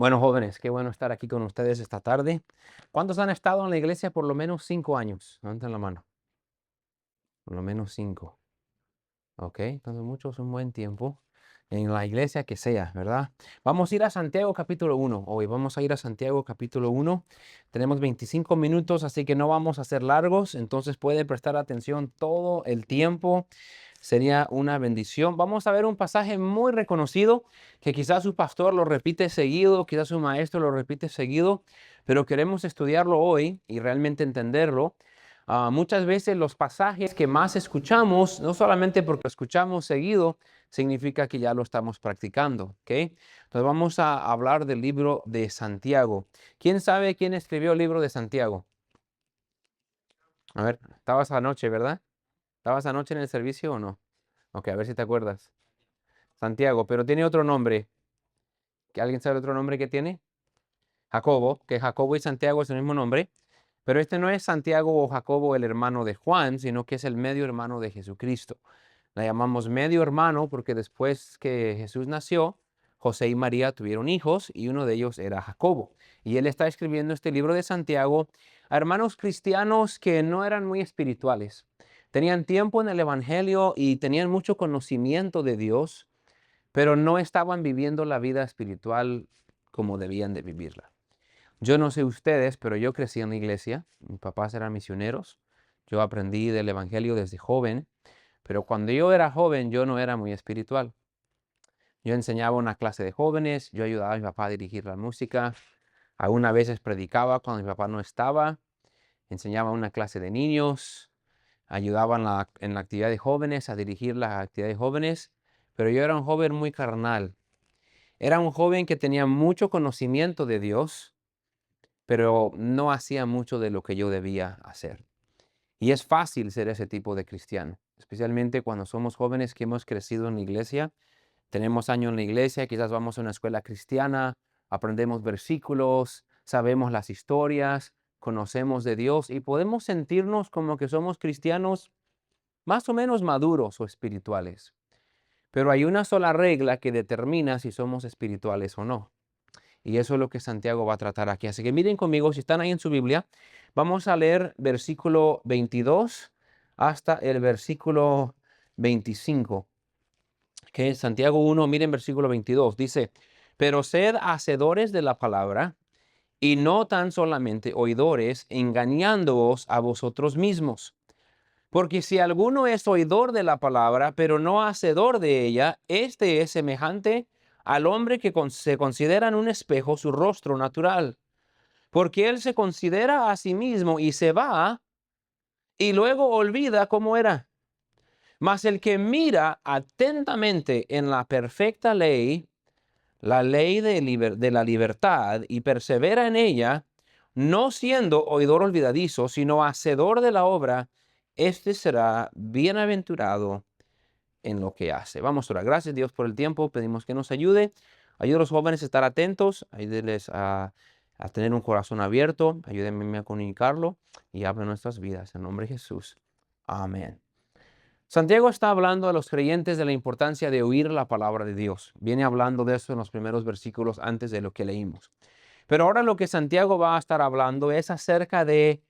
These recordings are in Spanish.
Bueno, jóvenes, qué bueno estar aquí con ustedes esta tarde. ¿Cuántos han estado en la iglesia por lo menos 5 años? Levanten la mano. Por lo menos 5. Ok, entonces muchos un buen tiempo en la iglesia que sea, ¿verdad? Vamos a ir a Santiago capítulo 1. Hoy vamos a ir a Santiago capítulo 1. Tenemos 25 minutos, así que no vamos a ser largos, entonces puede prestar atención todo el tiempo. Sería una bendición. Vamos a ver un pasaje muy reconocido que quizás su pastor lo repite seguido, quizás su maestro lo repite seguido, pero queremos estudiarlo hoy y realmente entenderlo. Muchas veces los pasajes que más escuchamos, no solamente porque lo escuchamos seguido, significa que ya lo estamos practicando, ¿ok? Entonces vamos a hablar del libro de Santiago. ¿Quién sabe quién escribió el libro de Santiago? A ver, estabas anoche, ¿verdad? ¿Estabas anoche en el servicio o no? Ok, a ver si te acuerdas. Santiago, pero tiene otro nombre. ¿Que alguien sabe otro nombre que tiene? Jacobo, que Jacobo y Santiago es el mismo nombre. Pero este no es Santiago o Jacobo el hermano de Juan, sino que es el medio hermano de Jesucristo. La llamamos medio hermano porque después que Jesús nació, José y María tuvieron hijos y uno de ellos era Jacobo. Y él está escribiendo este libro de Santiago a hermanos cristianos que no eran muy espirituales. Tenían tiempo en el Evangelio y tenían mucho conocimiento de Dios, pero no estaban viviendo la vida espiritual como debían de vivirla. Yo no sé ustedes, pero yo crecí en la iglesia. Mis papás eran misioneros. Yo aprendí del evangelio desde joven, pero cuando yo era joven yo no era muy espiritual. Yo enseñaba una clase de jóvenes, yo ayudaba a mi papá a dirigir la música, algunas veces predicaba cuando mi papá no estaba, enseñaba una clase de niños, ayudaba en la actividad de jóvenes, a dirigir la actividad de jóvenes, pero yo era un joven muy carnal. Era un joven que tenía mucho conocimiento de Dios, pero no hacía mucho de lo que yo debía hacer. Y es fácil ser ese tipo de cristiano, especialmente cuando somos jóvenes que hemos crecido en la iglesia, tenemos años en la iglesia, quizás vamos a una escuela cristiana, aprendemos versículos, sabemos las historias, conocemos de Dios y podemos sentirnos como que somos cristianos más o menos maduros o espirituales. Pero hay una sola regla que determina si somos espirituales o no. Y eso es lo que Santiago va a tratar aquí. Así que miren conmigo, si están ahí en su Biblia, vamos a leer versículo 22 hasta el versículo 25. Que Santiago 1, miren versículo 22, dice, pero sed hacedores de la palabra y no tan solamente oidores, engañándoos a vosotros mismos. Porque si alguno es oidor de la palabra, pero no hacedor de ella, este es semejante al hombre que se considera en un espejo su rostro natural. Porque él se considera a sí mismo y se va y luego olvida cómo era. Mas el que mira atentamente en la perfecta ley, la ley de la libertad, y persevera en ella, no siendo oidor olvidadizo, sino hacedor de la obra, este será bienaventurado en lo que hace. Vamos a orar. Gracias Dios por el tiempo. Pedimos que nos ayude. Ayude a los jóvenes a estar atentos. Ayúdeles a tener un corazón abierto. Ayúdenme a comunicarlo y hable nuestras vidas. En nombre de Jesús. Amén. Santiago está hablando a los creyentes de la importancia de oír la palabra de Dios. Viene hablando de eso en los primeros versículos antes de lo que leímos. Pero ahora lo que Santiago va a estar hablando es acerca de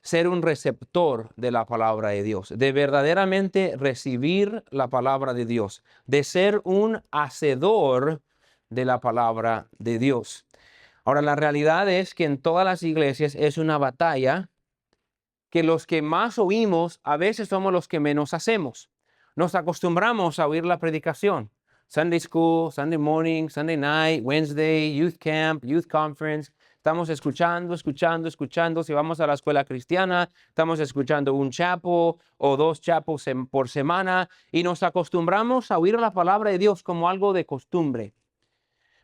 ser un receptor de la palabra de Dios, de verdaderamente recibir la palabra de Dios, de ser un hacedor de la palabra de Dios. Ahora, la realidad es que en todas las iglesias es una batalla que los que más oímos a veces somos los que menos hacemos. Nos acostumbramos a oír la predicación. Sunday school, Sunday morning, Sunday night, Wednesday, youth camp, youth conference. Estamos escuchando. Si vamos a la escuela cristiana, estamos escuchando un chapo o dos chapos por semana y nos acostumbramos a oír la palabra de Dios como algo de costumbre.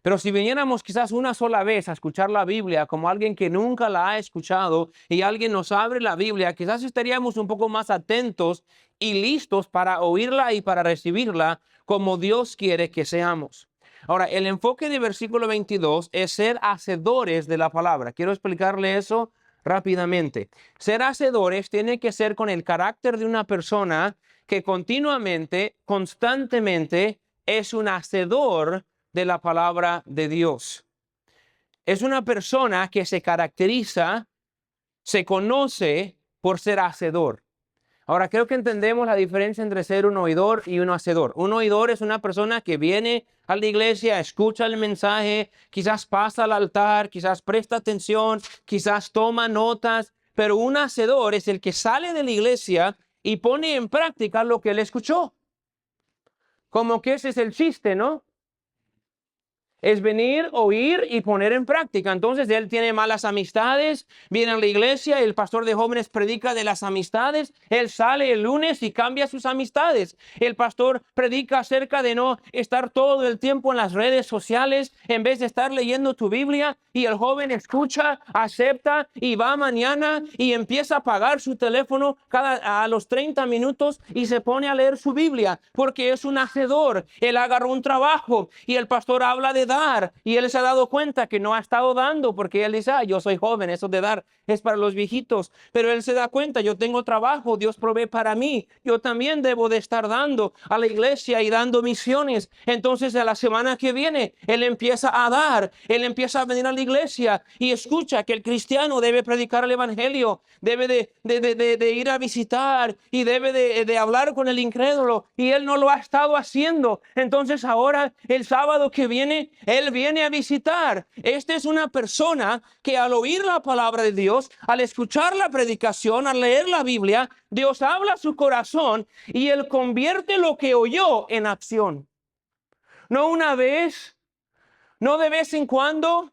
Pero si viniéramos quizás una sola vez a escuchar la Biblia como alguien que nunca la ha escuchado y alguien nos abre la Biblia, quizás estaríamos un poco más atentos y listos para oírla y para recibirla como Dios quiere que seamos. Ahora, el enfoque de versículo 22 es ser hacedores de la palabra. Quiero explicarle eso rápidamente. Ser hacedores tiene que ser con el carácter de una persona que continuamente, constantemente es un hacedor de la palabra de Dios. Es una persona que se caracteriza, se conoce por ser hacedor. Ahora, creo que entendemos la diferencia entre ser un oidor y un hacedor. Un oidor es una persona que viene a la iglesia, escucha el mensaje, quizás pasa al altar, quizás presta atención, quizás toma notas, pero un hacedor es el que sale de la iglesia y pone en práctica lo que él escuchó. Como que ese es el chiste, ¿no? Es venir, oír y poner en práctica. Entonces él tiene malas amistades, viene a la iglesia, el pastor de jóvenes predica de las amistades, él sale el lunes y cambia sus amistades. El pastor predica acerca de no estar todo el tiempo en las redes sociales en vez de estar leyendo tu Biblia, y el joven escucha, acepta y va mañana y empieza a apagar su teléfono a los 30 minutos y se pone a leer su Biblia porque es un hacedor. Él agarró un trabajo y el pastor habla de dar y él se ha dado cuenta que no ha estado dando porque él dice, yo soy joven, eso de dar es para los viejitos, pero él se da cuenta, yo tengo trabajo, Dios provee para mí, yo también debo de estar dando a la iglesia y dando misiones. Entonces a la semana que viene él empieza a dar, él empieza a venir a la iglesia y escucha que el cristiano debe predicar el evangelio, debe de ir a visitar y debe de hablar con el incrédulo, y él no lo ha estado haciendo. Entonces ahora el sábado que viene él viene a visitar. Esta es una persona que al oír la palabra de Dios, al escuchar la predicación, al leer la Biblia, Dios habla a su corazón y él convierte lo que oyó en acción. No una vez, no de vez en cuando,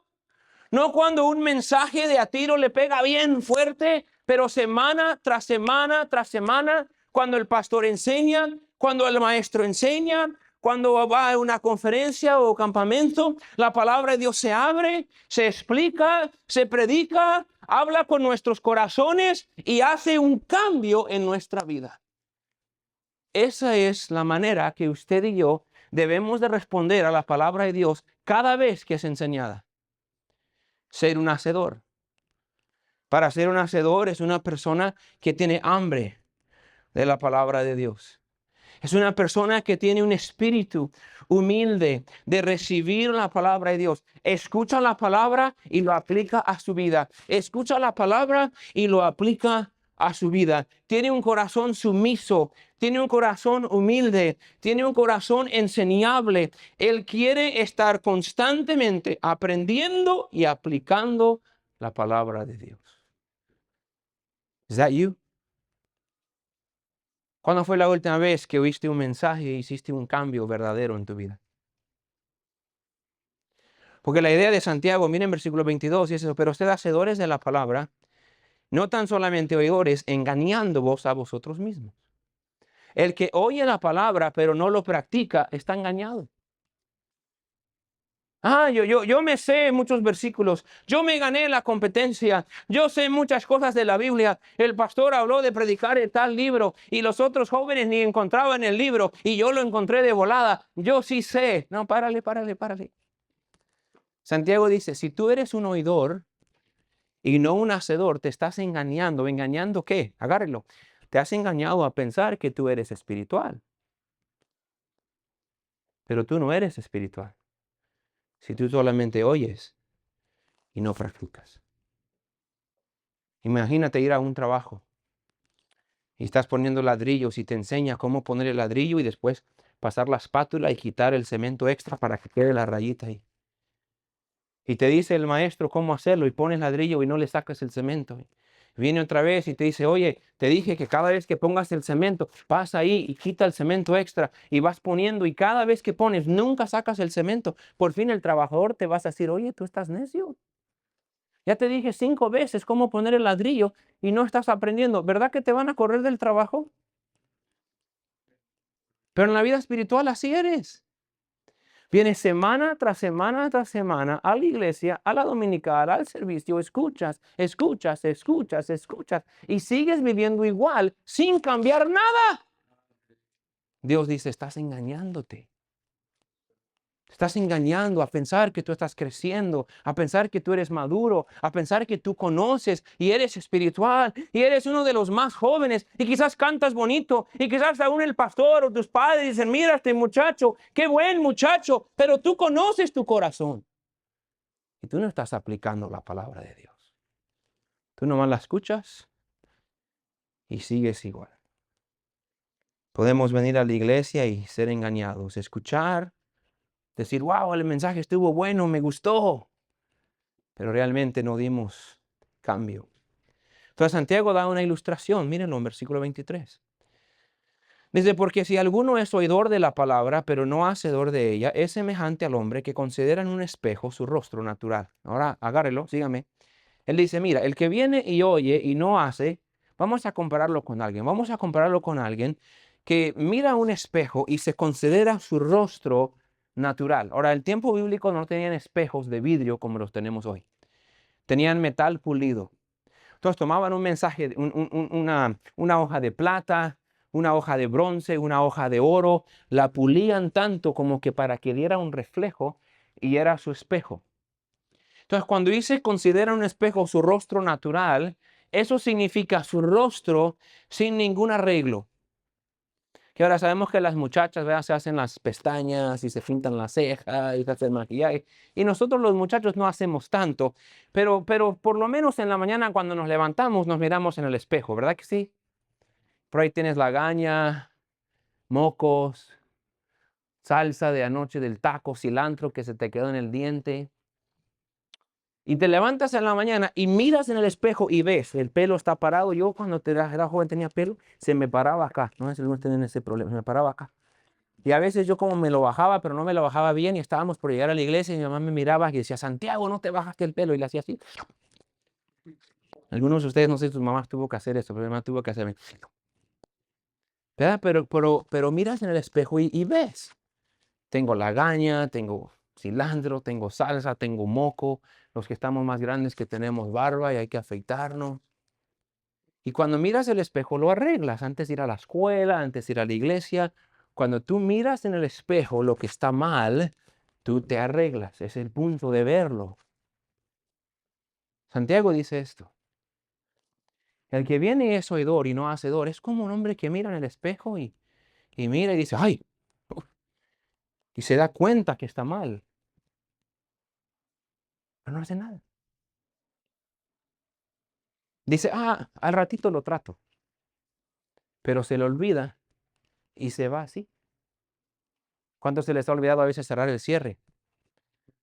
no cuando un mensaje de a tiro le pega bien fuerte, pero semana tras semana tras semana, cuando el pastor enseña, cuando el maestro enseña, cuando va a una conferencia o campamento, la palabra de Dios se abre, se explica, se predica, habla con nuestros corazones y hace un cambio en nuestra vida. Esa es la manera que usted y yo debemos de responder a la palabra de Dios cada vez que es enseñada. Ser un hacedor. Para ser un hacedor es una persona que tiene hambre de la palabra de Dios. Es una persona que tiene un espíritu humilde de recibir la palabra de Dios. Escucha la palabra y lo aplica a su vida. Escucha la palabra y lo aplica a su vida. Tiene un corazón sumiso, tiene un corazón humilde, tiene un corazón enseñable. Él quiere estar constantemente aprendiendo y aplicando la palabra de Dios. ¿Es that you? ¿Cuándo fue la última vez que oíste un mensaje e hiciste un cambio verdadero en tu vida? Porque la idea de Santiago, miren versículo 22, y es eso, pero ustedes hacedores de la palabra, no tan solamente oidores, engañándoos a vosotros mismos. El que oye la palabra pero no lo practica está engañado. Yo me sé muchos versículos, yo me gané la competencia, yo sé muchas cosas de la Biblia. El pastor habló de predicar en tal libro y los otros jóvenes ni encontraban el libro y yo lo encontré de volada. Yo sí sé. No, párale. Santiago dice, si tú eres un oidor y no un hacedor, te estás engañando. ¿Engañando qué? Agárrelo. Te has engañado a pensar que tú eres espiritual. Pero tú no eres espiritual si tú solamente oyes y no practicas. Imagínate ir a un trabajo y estás poniendo ladrillos y te enseña cómo poner el ladrillo y después pasar la espátula y quitar el cemento extra para que quede la rayita ahí. Y te dice el maestro cómo hacerlo y pones ladrillo y no le sacas el cemento. Viene otra vez y te dice, oye, te dije que cada vez que pongas el cemento, pasa ahí y quita el cemento extra y vas poniendo, y cada vez que pones nunca sacas el cemento. Por fin el trabajador te vas a decir, oye, tú estás necio. Ya te dije 5 veces cómo poner el ladrillo y no estás aprendiendo. ¿Verdad que te van a correr del trabajo? Pero en la vida espiritual así eres. Vienes semana tras semana tras semana a la iglesia, a la dominical, al servicio, escuchas y sigues viviendo igual sin cambiar nada. Dios dice, estás engañándote. Estás engañando a pensar que tú estás creciendo, a pensar que tú eres maduro, a pensar que tú conoces y eres espiritual y eres uno de los más jóvenes y quizás cantas bonito y quizás aún el pastor o tus padres dicen, mira este muchacho, qué buen muchacho, pero tú conoces tu corazón. y tú no estás aplicando la palabra de Dios. Tú nomás la escuchas y sigues igual. Podemos venir a la iglesia y ser engañados, escuchar, decir, wow, el mensaje estuvo bueno, me gustó, pero realmente no dimos cambio. Entonces Santiago da una ilustración, mírenlo en versículo 23. Dice, porque si alguno es oidor de la palabra, pero no hacedor de ella, es semejante al hombre que considera en un espejo su rostro natural. Ahora, agárrelo, sígame. Él dice, mira, el que viene y oye y no hace, vamos a compararlo con alguien. Vamos a compararlo con alguien que mira un espejo y se considera su rostro natural. Ahora, el tiempo bíblico no tenían espejos de vidrio como los tenemos hoy. Tenían metal pulido. Entonces tomaban un mensaje, una hoja de plata, una hoja de bronce, una hoja de oro, la pulían tanto como que para que diera un reflejo y era su espejo. Entonces cuando dice considera un espejo su rostro natural, eso significa su rostro sin ningún arreglo. Que ahora sabemos que las muchachas, ¿verdad?, se hacen las pestañas y se pintan las cejas y se hacen maquillaje. Y nosotros los muchachos no hacemos tanto, pero por lo menos en la mañana cuando nos levantamos nos miramos en el espejo, ¿verdad que sí? Por ahí tienes lagaña, mocos, salsa de anoche del taco, cilantro que se te quedó en el diente. Y te levantas en la mañana y miras en el espejo y ves, el pelo está parado. Yo cuando era joven tenía pelo, se me paraba acá. No sé si algunos tienen ese problema, se me paraba acá. Y a veces yo como me lo bajaba, pero no me lo bajaba bien y estábamos por llegar a la iglesia y mi mamá me miraba y decía, Santiago, no te bajaste el pelo. Y le hacía así. Algunos de ustedes, no sé si tus mamás tuvo que hacer eso, pero mi mamá tuvo que hacerme. ¿Verdad? Pero miras en el espejo y ves. Tengo lagaña, tengo cilantro, tengo salsa, tengo moco. Los que estamos más grandes que tenemos barba y hay que afeitarnos. Y cuando miras el espejo lo arreglas antes de ir a la escuela, antes de ir a la iglesia. Cuando tú miras en el espejo lo que está mal, tú te arreglas. Es el punto de verlo. Santiago dice esto. El que viene y es oidor y no hacedor es como un hombre que mira en el espejo y mira y dice, ¡ay! Y se da cuenta que está mal. Pero no hace nada. Dice, al ratito lo trato. Pero se le olvida y se va así. ¿Cuántos se les ha olvidado a veces cerrar el cierre?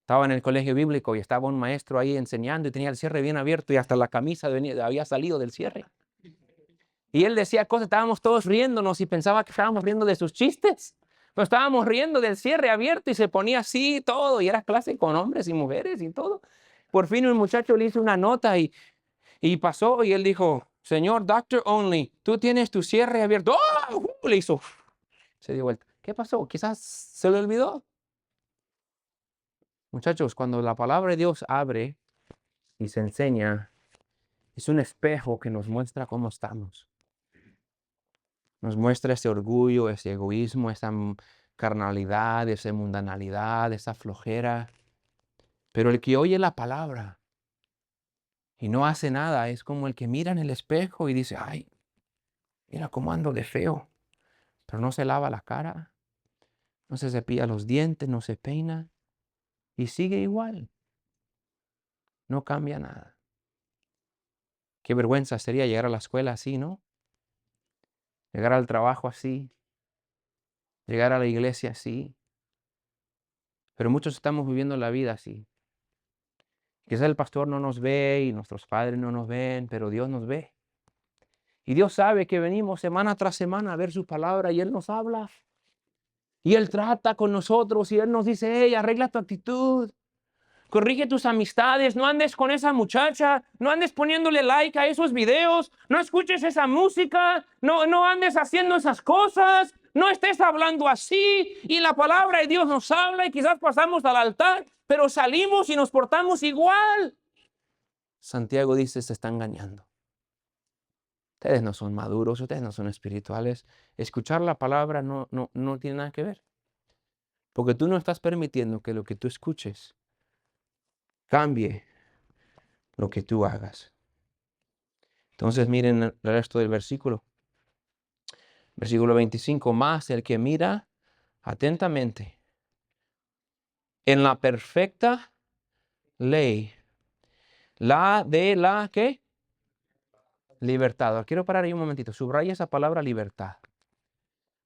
Estaba en el colegio bíblico y estaba un maestro ahí enseñando y tenía el cierre bien abierto y hasta la camisa había salido del cierre. Y él decía cosas, estábamos todos riéndonos y pensaba que estábamos riendo de sus chistes. Pero estábamos riendo del cierre abierto y se ponía así todo. Y era clase con hombres y mujeres y todo. Por fin un muchacho le hizo una nota y pasó y él dijo, señor Doctor Only, tú tienes tu cierre abierto. ¡Oh! Le hizo. Se dio vuelta. ¿Qué pasó? Quizás se le olvidó. Muchachos, cuando la palabra de Dios abre y se enseña, es un espejo que nos muestra cómo estamos. Nos muestra ese orgullo, ese egoísmo, esa carnalidad, esa mundanalidad, esa flojera. Pero el que oye la palabra y no hace nada es como el que mira en el espejo y dice, ay, mira cómo ando de feo. Pero no se lava la cara, no se cepilla los dientes, no se peina y sigue igual. No cambia nada. Qué vergüenza sería llegar a la escuela así, ¿no? Llegar al trabajo así, llegar a la iglesia así. Pero muchos estamos viviendo la vida así. Quizás el pastor no nos ve y nuestros padres no nos ven, pero Dios nos ve. Y Dios sabe que venimos semana tras semana a ver su palabra y Él nos habla. Y Él trata con nosotros y Él nos dice, hey, arregla tu actitud. Corrige tus amistades, no andes con esa muchacha, no andes poniéndole like a esos videos, no escuches esa música, no andes haciendo esas cosas, no estés hablando así. Y la palabra de Dios nos habla y quizás pasamos al altar, pero salimos y nos portamos igual. Santiago dice, se está engañando. Ustedes no son maduros, ustedes no son espirituales. Escuchar la palabra no tiene nada que ver. Porque tú no estás permitiendo que lo que tú escuches cambie lo que tú hagas. Entonces miren el resto del versículo. Versículo 25. Más el que mira atentamente en la perfecta ley. La de la, ¿qué? Libertad. Ahora, quiero parar ahí un momentito. Subraya esa palabra libertad.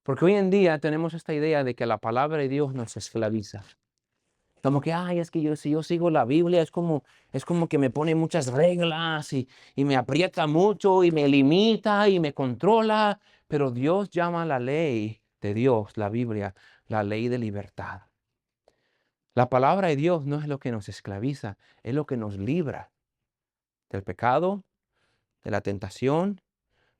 Porque hoy en día tenemos esta idea de que la palabra de Dios nos esclaviza. Como que, ay, es que si yo sigo la Biblia, es como que me pone muchas reglas y me aprieta mucho y me limita y me controla. Pero Dios llama a la ley de Dios, la Biblia, la ley de libertad. La palabra de Dios no es lo que nos esclaviza, es lo que nos libra del pecado, de la tentación,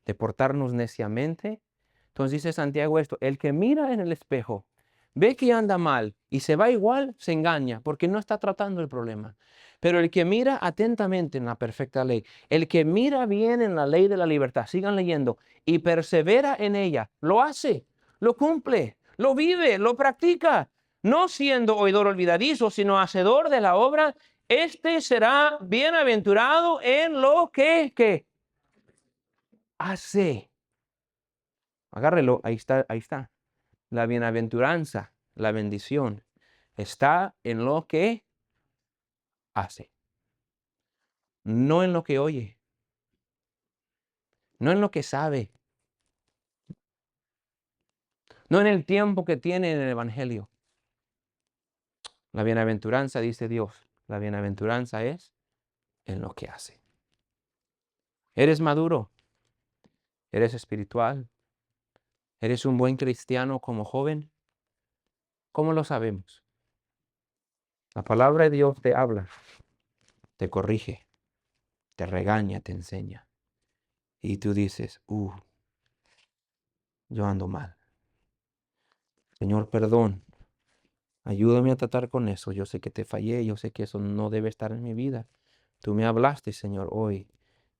de portarnos neciamente. Entonces dice Santiago esto, el que mira en el espejo, ve que anda mal y se va igual, se engaña, porque no está tratando el problema. Pero el que mira atentamente en la perfecta ley, el que mira bien en la ley de la libertad, sigan leyendo, y persevera en ella, lo hace, lo cumple, lo vive, lo practica, no siendo oidor olvidadizo, sino hacedor de la obra, este será bienaventurado en lo que hace. Agárrelo, ahí está, ahí está. La bienaventuranza, la bendición, está en lo que hace, no en lo que oye, no en lo que sabe, no en el tiempo que tiene en el Evangelio. La bienaventuranza, dice Dios, la bienaventuranza es en lo que hace. ¿Eres maduro? ¿Eres espiritual? ¿Eres un buen cristiano como joven? ¿Cómo lo sabemos? La palabra de Dios te habla, te corrige, te regaña, te enseña. Y tú dices, yo ando mal. Señor, perdón. Ayúdame a tratar con eso. Yo sé que te fallé, yo sé que eso no debe estar en mi vida. Tú me hablaste, Señor, hoy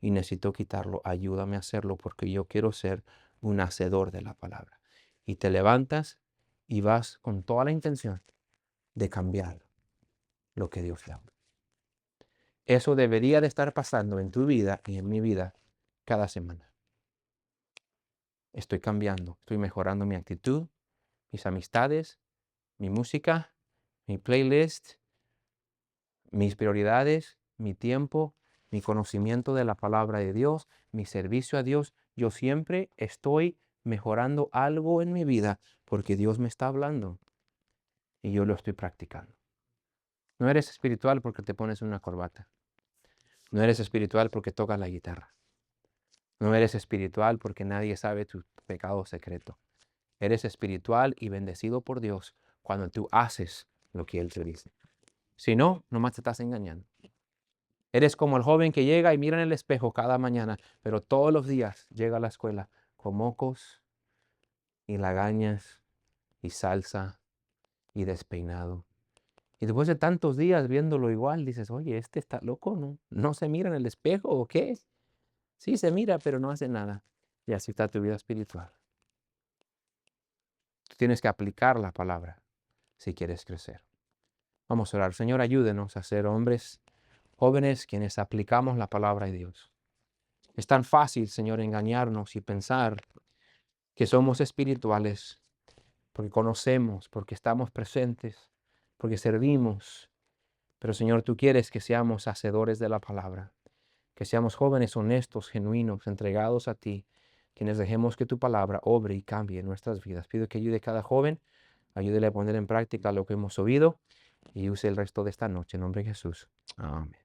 y necesito quitarlo. Ayúdame a hacerlo porque yo quiero ser un hacedor de la palabra. Y te levantas y vas con toda la intención de cambiar lo que Dios te habla. Eso debería de estar pasando en tu vida y en mi vida cada semana. Estoy cambiando, estoy mejorando mi actitud, mis amistades, mi música, mi playlist, mis prioridades, mi tiempo, mi conocimiento de la palabra de Dios, mi servicio a Dios. Yo siempre estoy mejorando algo en mi vida porque Dios me está hablando y yo lo estoy practicando. No eres espiritual porque te pones una corbata. No eres espiritual porque tocas la guitarra. No eres espiritual porque nadie sabe tu pecado secreto. Eres espiritual y bendecido por Dios cuando tú haces lo que Él te dice. Si no, nomás te estás engañando. Eres como el joven que llega y mira en el espejo cada mañana, pero todos los días llega a la escuela con mocos y lagañas y salsa y despeinado. Y después de tantos días viéndolo igual, dices, oye, este está loco, ¿no? ¿No se mira en el espejo o qué? Sí se mira, pero no hace nada. Y así está tu vida espiritual. Tú tienes que aplicar la palabra si quieres crecer. Vamos a orar. Señor, ayúdenos a ser hombres jóvenes quienes aplicamos la palabra de Dios. Es tan fácil, Señor, engañarnos y pensar que somos espirituales porque conocemos, porque estamos presentes, porque servimos. Pero, Señor, tú quieres que seamos hacedores de la palabra, que seamos jóvenes honestos, genuinos, entregados a ti, quienes dejemos que tu palabra obre y cambie nuestras vidas. Pido que ayude a cada joven, ayúdele a poner en práctica lo que hemos oído y use el resto de esta noche. En nombre de Jesús. Amén.